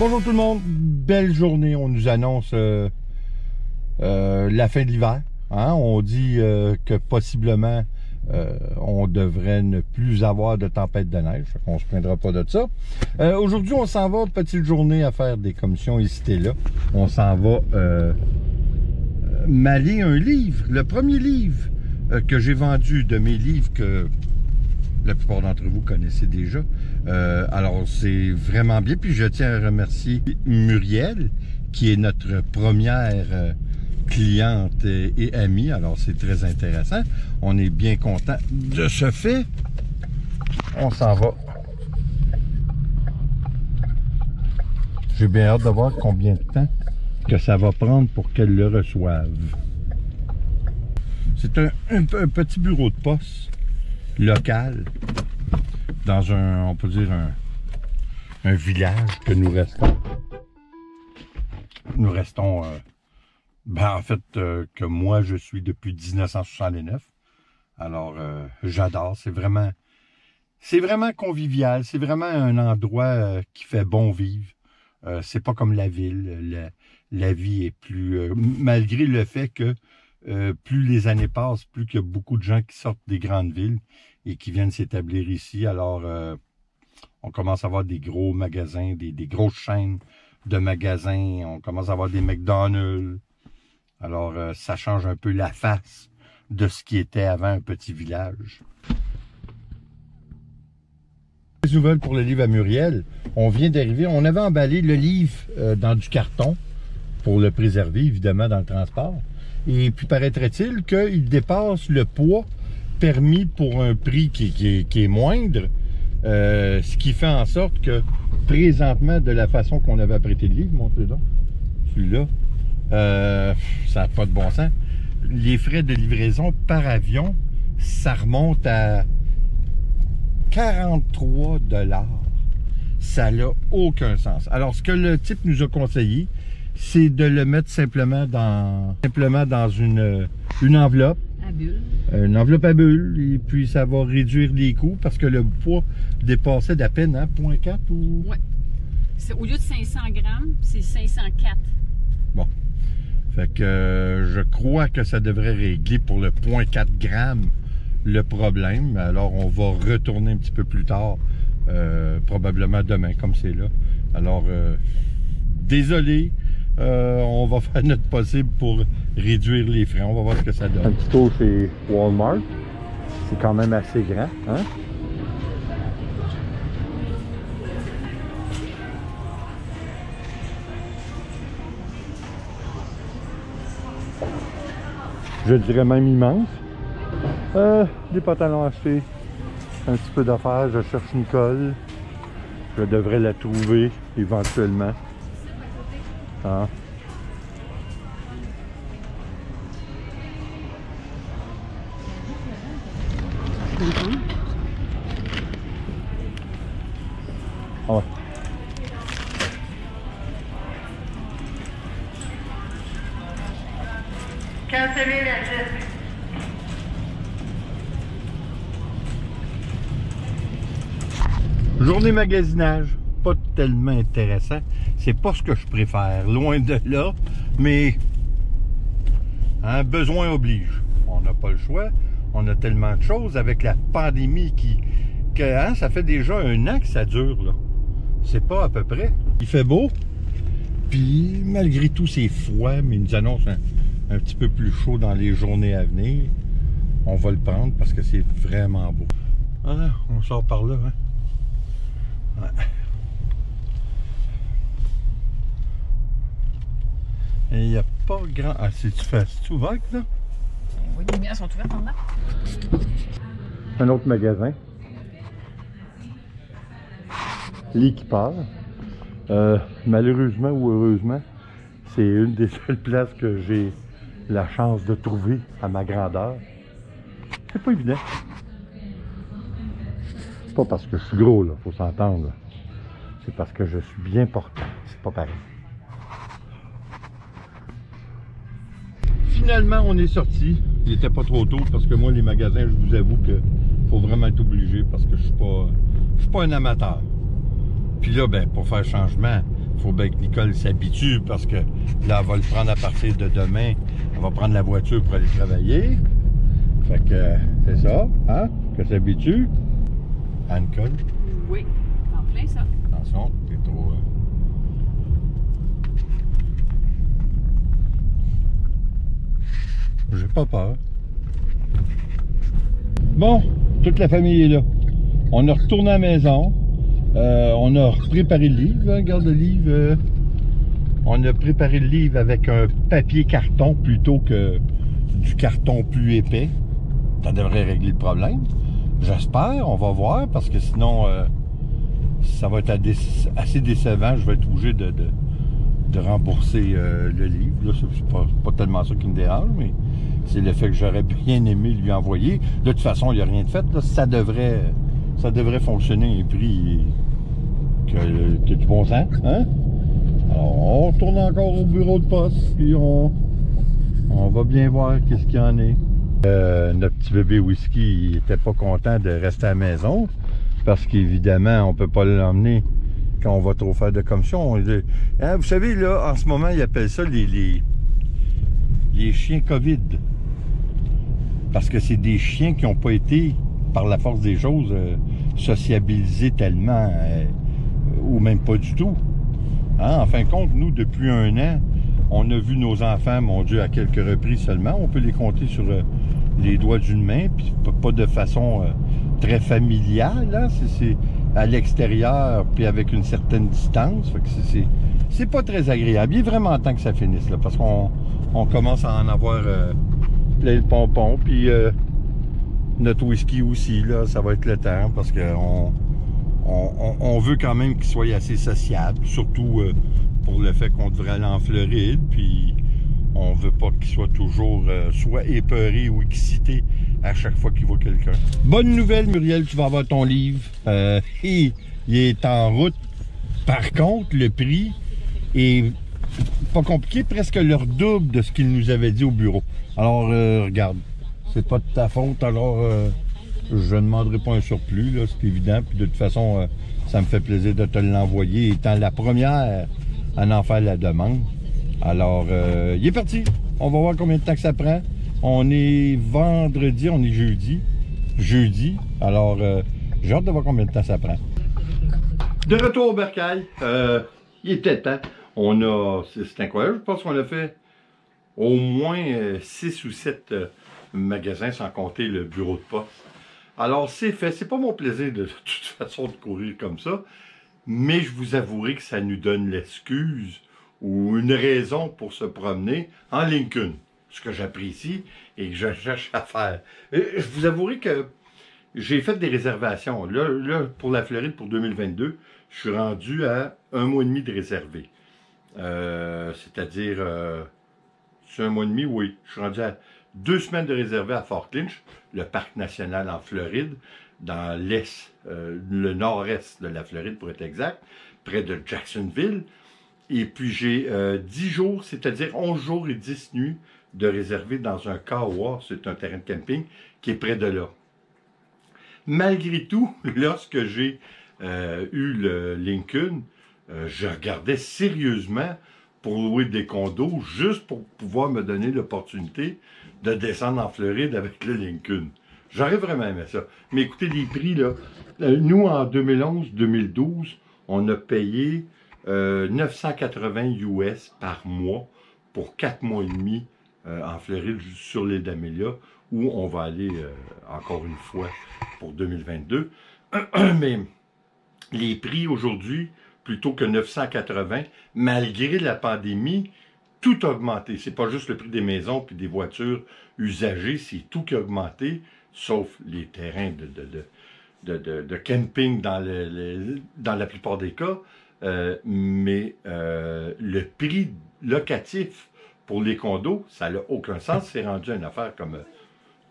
Bonjour tout le monde, belle journée, on nous annonce la fin de l'hiver. Hein? On dit que possiblement on devrait ne plus avoir de tempête de neige, on ne se plaindra pas de ça. Aujourd'hui on s'en va, petite journée à faire des commissions ici et là. On s'en va m'aller un livre, le premier livre que j'ai vendu de mes livres que la plupart d'entre vous connaissez déjà. Alors, c'est vraiment bien. Puis, je tiens à remercier Muriel, qui est notre première cliente et amie. Alors, c'est très intéressant. On est bien content de ce fait. On s'en va. J'ai bien hâte de voir combien de temps que ça va prendre pour qu'elle le reçoive. C'est un petit bureau de poste local dans un, on peut dire un village que nous restons. Nous restons, en fait, que moi je suis depuis 1969. Alors, j'adore, c'est vraiment convivial, c'est vraiment un endroit qui fait bon vivre. C'est pas comme la ville, la vie est plus, malgré le fait que plus les années passent, plus qu'il y a beaucoup de gens qui sortent des grandes villes et qui viennent s'établir ici. Alors, on commence à avoir des gros magasins, des grosses chaînes de magasins. On commence à avoir des McDonald's. Alors, ça change un peu la face de ce qui était avant un petit village. Les nouvelles pour le livre à Muriel. On vient d'arriver. On avait emballé le livre dans du carton pour le préserver, évidemment, dans le transport. Et puis, paraîtrait-il qu'il dépasse le poids permis pour un prix qui est moindre, ce qui fait en sorte que, présentement, de la façon qu'on avait apprêté le livre, montrez donc, celui-là, ça n'a pas de bon sens. Les frais de livraison par avion, ça remonte à 43 $. Ça n'a aucun sens. Alors, ce que le type nous a conseillé, c'est de le mettre simplement dans une enveloppe. À bulles. Une enveloppe à bulles. Et puis, ça va réduire les coûts parce que le poids dépassait d'à peine, hein, 0,4 ou... Oui. Au lieu de 500 grammes, c'est 504. Bon. Fait que je crois que ça devrait régler pour le 0,4 grammes le problème. Alors, on va retourner un petit peu plus tard, probablement demain, comme c'est là. Alors, désolé. On va faire notre possible pour réduire les frais. On va voir ce que ça donne. Un petit tour chez Walmart. C'est quand même assez grand, hein? Je dirais même immense. Des pantalons achetés. Un petit peu d'affaires. Je cherche Nicole. Je devrais la trouver éventuellement. Ah. Ah ouais. Canceller la geste. Journée magasinage. Pas tellement intéressant. C'est pas ce que je préfère, loin de là, mais hein, besoin oblige. On n'a pas le choix. On a tellement de choses avec la pandémie hein, ça fait déjà 1 an que ça dure, là. C'est pas à peu près. Il fait beau, puis malgré tout c'est froid, mais il nous annonce un petit peu plus chaud dans les journées à venir. On va le prendre parce que c'est vraiment beau. Ah, on sort par là, hein? Ouais. Il n'y a pas grand... Ah, c'est-tu ouvert, là? Oui, les lumières sont ouvertes en bas. Un autre magasin. Lit qui part. Malheureusement ou heureusement, c'est une des seules places que j'ai la chance de trouver à ma grandeur. C'est pas évident. C'est pas parce que je suis gros, là, faut s'entendre. C'est parce que je suis bien portant. C'est pas pareil. Finalement, on est sorti. Il n'était pas trop tôt parce que moi, les magasins, je vous avoue que faut vraiment être obligé parce que je suis pas un amateur. Puis là, ben, pour faire changement, faut bien que Nicole s'habitue parce que là, elle va le prendre à partir de demain. Elle va prendre la voiture pour aller travailler. Fait que c'est ça, hein? Qu'elle s'habitue. Hein, Nicole? Oui, en plein ça. Attention, t'es trop... J'ai pas peur. Bon, toute la famille est là. On a retourné à la maison. On a préparé le livre. Hein, regarde le livre. On a préparé le livre avec un papier carton plutôt que du carton plus épais. Ça devrait régler le problème. J'espère, on va voir, parce que sinon, ça va être assez décevant. Je vais être obligé de rembourser le livre. Là, c'est pas tellement ça qui me dérange, mais c'est le fait que j'aurais bien aimé lui envoyer. De toute façon, il n'y a rien de fait. Là, ça devrait fonctionner à un prix qui a du bon sens. Hein? Alors, on retourne encore au bureau de poste, puis on va bien voir qu'est-ce qu'il y en est. Notre petit bébé Whisky, il était pas content de rester à la maison, parce qu'évidemment, on peut pas l'emmener quand on va trop faire de commission. Hein, vous savez, là, en ce moment, ils appellent ça les chiens COVID. Parce que c'est des chiens qui n'ont pas été, par la force des choses, sociabilisés tellement, ou même pas du tout. Hein? En fin de compte, nous, depuis 1 an, on a vu nos enfants, mon Dieu, à quelques reprises seulement. On peut les compter sur les doigts d'une main, puis pas de façon très familiale. Hein? C'est à l'extérieur, puis avec une certaine distance. Fait que c'est pas très agréable. Il est vraiment temps que ça finisse, là, parce qu'on commence à en avoir plein le pompon. Puis notre whisky aussi, là, ça va être le temps, parce qu'on on veut quand même qu'il soit assez sociable, surtout pour le fait qu'on devrait aller en Floride, puis on veut pas qu'il soit toujours soit épeuré ou excité à chaque fois qu'il voit quelqu'un. Bonne nouvelle, Muriel, tu vas avoir ton livre. Il est en route. Par contre, le prix est pas compliqué, presque leur double de ce qu'il nous avait dit au bureau. Alors, regarde, c'est pas de ta faute, alors je ne demanderai pas un surplus, là, c'est évident. Puis de toute façon, ça me fait plaisir de te l'envoyer, étant la première à en faire la demande. Alors, il est parti. On va voir combien de temps que ça prend. On est vendredi, on est jeudi. Jeudi. Alors, j'ai hâte de voir combien de temps ça prend. De retour au bercail. Il était temps. C'est incroyable. Je pense qu'on a fait au moins 6 ou 7 magasins, sans compter le bureau de poste. Alors, c'est fait. C'est pas mon plaisir de toute façon de courir comme ça. Mais je vous avouerai que ça nous donne l'excuse ou une raison pour se promener en Lincoln. Ce que j'apprécie et que je cherche à faire. Je vous avouerai que j'ai fait des réservations. Là, pour la Floride, pour 2022, je suis rendu à 1 mois et demi de réservé. C'est-à-dire, c'est 1 mois et demi, oui. Je suis rendu à 2 semaines de réservé à Fort Lynch, le parc national en Floride, dans l'est, le nord-est de la Floride pour être exact, près de Jacksonville. Et puis j'ai 10 jours, c'est-à-dire 11 jours et 10 nuits de réservé dans un Kawa, c'est un terrain de camping qui est près de là. Malgré tout, lorsque j'ai eu le Lincoln, je regardais sérieusement pour louer des condos, juste pour pouvoir me donner l'opportunité de descendre en Floride avec le Lincoln. J'aurais vraiment aimé ça. Mais écoutez, les prix, là, nous, en 2011-2012, on a payé 980 US par mois pour 4 mois et demi en Floride sur l'île d'Amelia, où on va aller encore une fois pour 2022. Mais les prix aujourd'hui, plutôt que 980, malgré la pandémie, tout a augmenté. C'est pas juste le prix des maisons puis des voitures usagées, c'est tout qui a augmenté, sauf les terrains de camping dans la plupart des cas. Mais le prix locatif pour les condos, ça n'a aucun sens. C'est rendu une affaire comme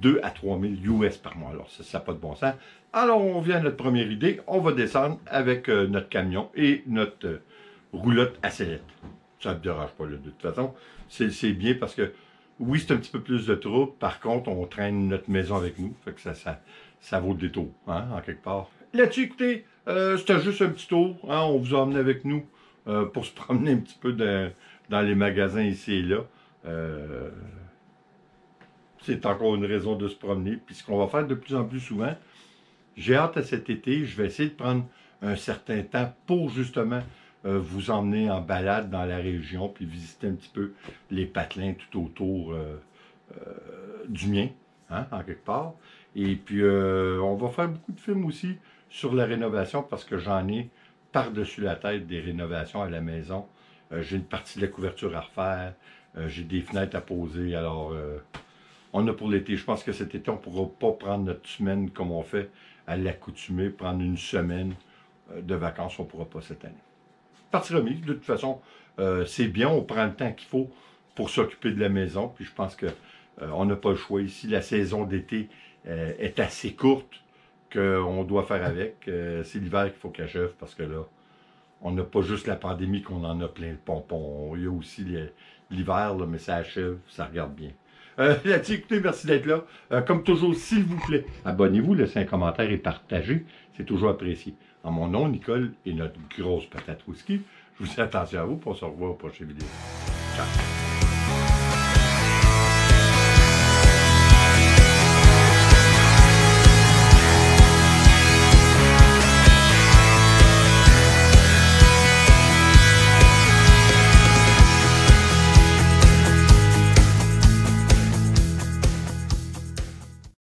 2 à 3 000 US par mois. Alors, ça n'a pas de bon sens. Alors, on vient à notre première idée. On va descendre avec notre camion et notre roulotte à sellette. Ça ne me dérange pas, là, de toute façon. C'est bien parce que, oui, c'est un petit peu plus de trouble. Par contre, on traîne notre maison avec nous. Fait que ça vaut le détour, hein, en quelque part. Là-dessus, écoutez, c'était juste un petit tour. Hein, on vous a emmené avec nous pour se promener un petit peu dans les magasins ici et là. C'est encore une raison de se promener. Puis ce qu'on va faire de plus en plus souvent, j'ai hâte à cet été, je vais essayer de prendre un certain temps pour justement vous emmener en balade dans la région, puis visiter un petit peu les patelins tout autour du mien, hein, en quelque part. Et puis on va faire beaucoup de films aussi sur la rénovation, parce que j'en ai par-dessus la tête des rénovations à la maison. J'ai une partie de la couverture à refaire, j'ai des fenêtres à poser, alors on a pour l'été. Je pense que cet été, on ne pourra pas prendre notre semaine comme on fait à l'accoutumée, prendre une semaine de vacances, on ne pourra pas cette année. Partie remise, de toute façon, c'est bien, on prend le temps qu'il faut pour s'occuper de la maison, puis je pense que on n'a pas le choix ici. La saison d'été est assez courte, qu'on doit faire avec. C'est l'hiver qu'il faut qu'elle achève, parce que là, on n'a pas juste la pandémie qu'on en a plein le pompon. Il y a aussi l'hiver, mais ça achève, ça regarde bien. Là-dessus, écoutez, merci d'être là. Comme toujours, s'il vous plaît, abonnez-vous, laissez un commentaire et partagez. C'est toujours apprécié. En mon nom, Nicole et notre grosse patate whisky, je vous dis attention à vous, pour on se revoit aux prochaines vidéos. Ciao!